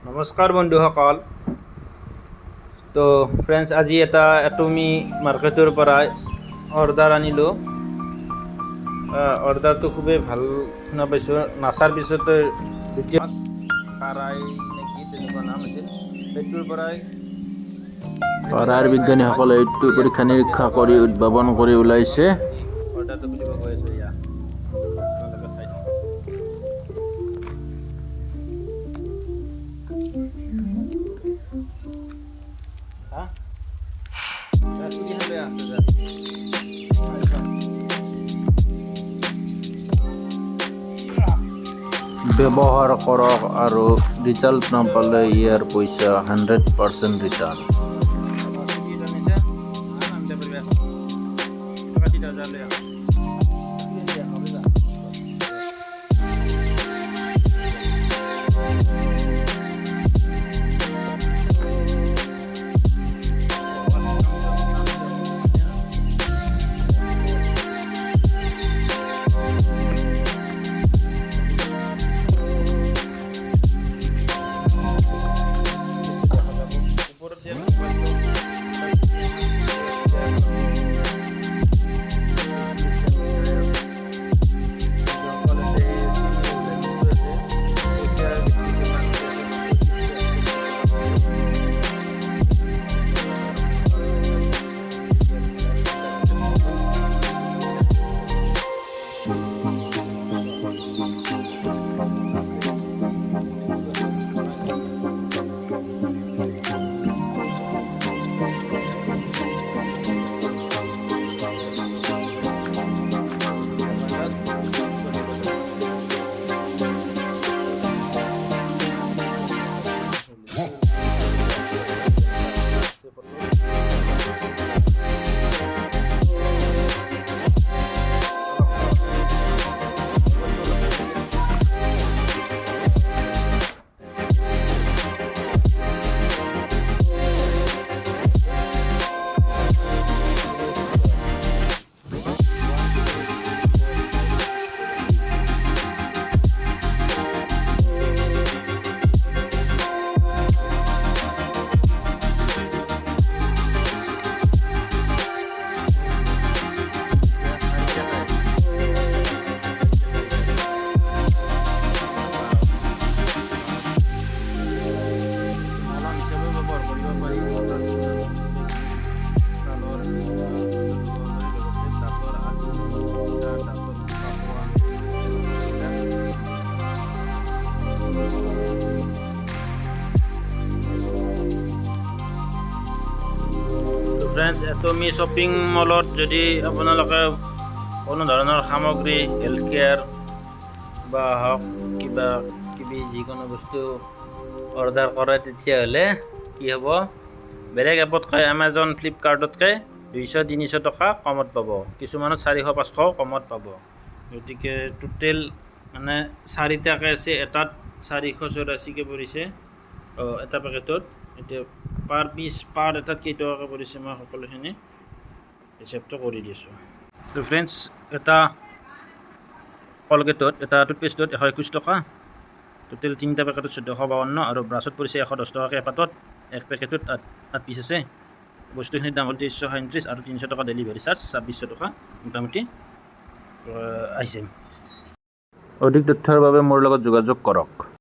নমস্কাৰ বন্ধুসকল। তো ফ্ৰেণ্ডছ, আজি এটা এটমি মাৰ্কেটৰ পৰা অৰ্ডাৰ আনিলোঁ। অৰ্ডাৰটো খুবেই ভাল শুনা পাইছোঁ। নাচাৰ পিছতে দ্বিতীয় কাৰাই নেকি তেনেকুৱা নাম আছিল, সেইটোৰ পৰাই পাৰাৰ বিজ্ঞানীসকলে এইটো পৰীক্ষা নিৰীক্ষা কৰি উদ্ভাৱন কৰি ওলাইছে। অৰ্ডাৰটো খুলিব গৈ আছোঁ। ইয়াত আপোনালোকে চাই থাকক। ব্যৱহাৰ কৰক আৰু ৰিজাল্ট নাপালে ইয়াৰ পইচা 100% ৰিটাৰ্ণ। ফ্ৰেণ্ডছ, এটমি শ্বপিং মলত যদি আপোনালোকে কোনো ধৰণৰ সামগ্ৰী হেল্থ কেয়াৰ বা হওক কিবা কিবি যিকোনো বস্তু অৰ্ডাৰ কৰে, তেতিয়াহ'লে কি হ'ব, বেলেগ এপতকৈ এমাজন ফ্লিপকাৰ্টতকৈ 200-300 টকা কমত পাব। কিছুমানত 400-500 কমত পাব। গতিকে টোটেল মানে 4টাকৈ আছে, এটাত 484কৈ পৰিছে এটা পেকেটত। এতিয়া পাৰ এটাত কেইটকাকৈ পৰিছে মই সকলোখিনি হিচাপটো কৰি দিছোঁ। তো ফ্ৰেণ্ডছ, এটা কলগেটত, এটা টুথপেষ্টত 121 টকা, টোটেল 3টা পেকেটত 1452, আৰু ব্ৰাছত পৰিছে 110 টকাকৈ এপাতত। এক পেকেটত 8 পিচ আছে। বস্তুখিনিৰ দাম হ'ল 2337 আৰু 300 টকা ডেলিভাৰী চাৰ্জ 2600 টকা মোটামুটি আহিছে। অধিক তথ্যৰ বাবে মোৰ লগত যোগাযোগ কৰক।